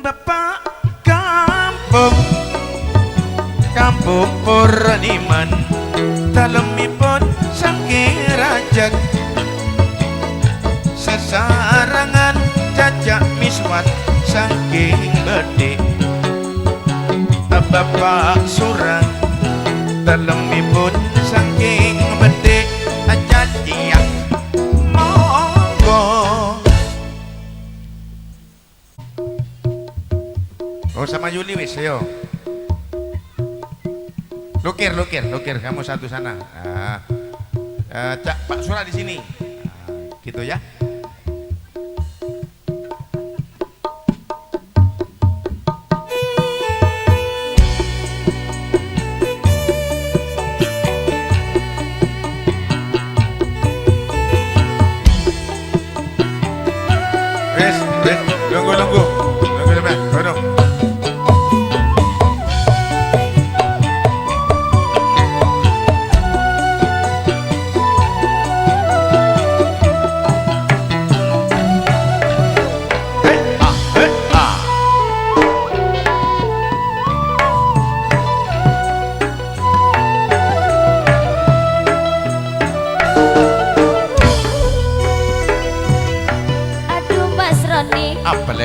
Bapak kampung kampung Puraniman dalemipun saking rajak sesarangan jajak miswat saking bedhe Bapak surang dalemipun saking bedhe ajadiah monggo. Oh sama Yuli wis yo. Lukir kamu satu sana. Cak Pak Sura di sini. Gitu ya. Wes, nunggu sampai. Waduh.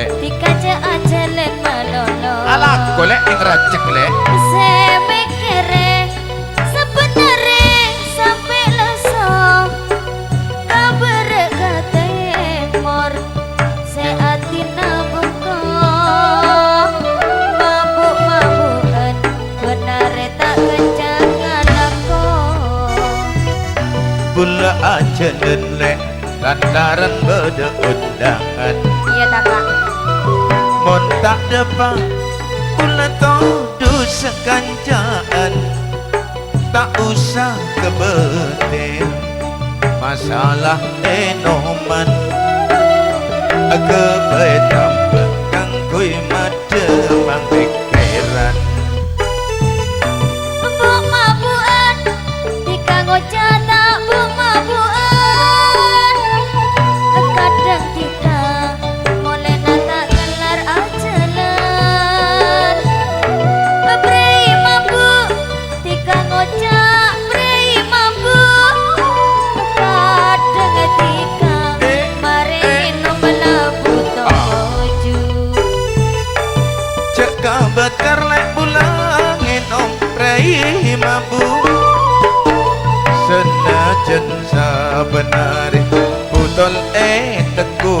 Dikaca aja len manono. Alah, golek ning rajek lek. Semekere sebenere sampai leso. Kabar kate mor seatina buka. Mabuk-mabukan benar tak kencangan aku. Bula aja lek lantaran beda undangan. Iya tak kak. Mon tak depan pula tuduh sekancaan tak usah kebetil masalah enoman kebetam kang kui mademang pikiran Mabuk-mabukan dikanggo jatah buk-mabukan kadang kita mulai nata kelar ajalan brei mabuk dikanggo jak brei mabuk kadang ketika mari melabu toju cek kabakar lek bulangin om prei mabuk senajan sabenare botol teku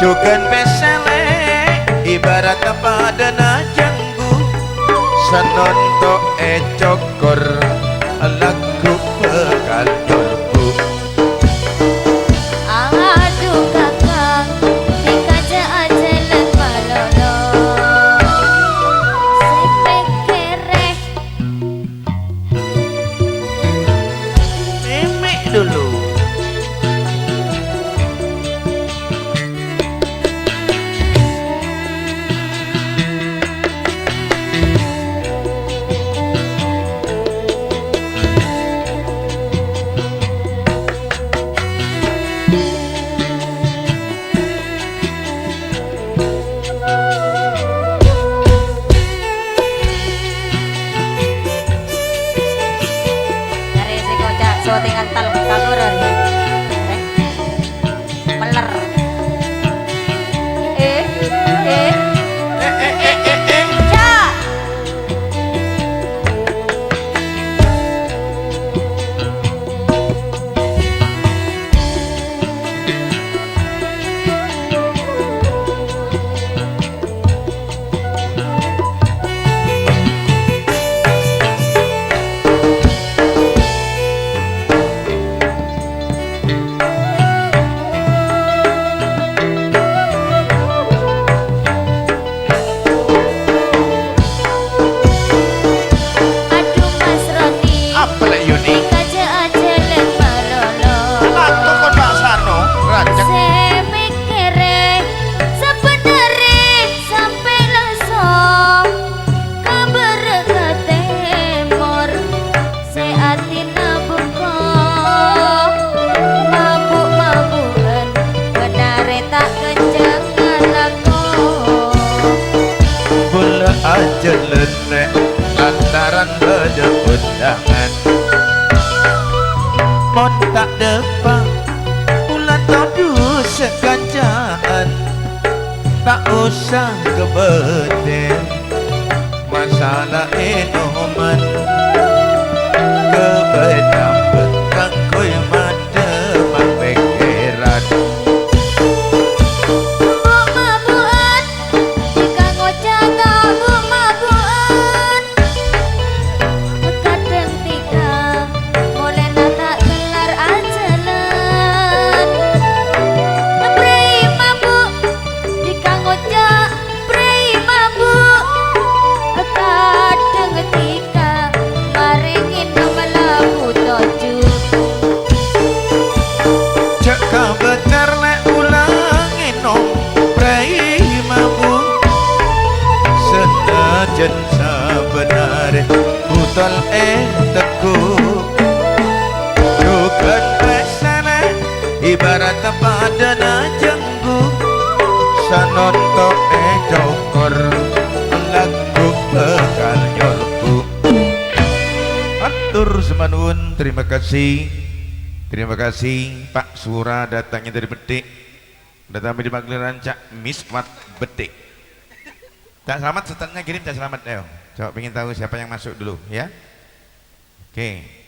jugan pesele ibarat pada najanggu sanonto cokor lagu bekal dorbu aduh kakang dikaca aja len malolo sepekere memek dulu. jelenek lantaran beda undangan. Mon tak depan ulah todu sekancaan, tak usah kebeden masalah enoman kebedam bekang koi mata mampekeran. Buk mabuan jika ngocak tak buk mabuan kadang tiga mulai tak kelar ajalan. Prei mabuk jika ngocak prei mabuk kadang tiga maringin melaku toju. Ceka bener lek ulang enom prei mabuk senajan sabenare butol teku bukan pesane ibarat padana jenggu sanonto cokor lagu bekal nyorku. Atur semanun, terima kasih. Terima kasih Pak Sura datangnya dari Betik. Datang di Magelang Cak Miswat Betik. Cak Selamat setelahnya kirim Cak Selamat ayo. Coba pengen tahu siapa yang masuk dulu ya. Oke.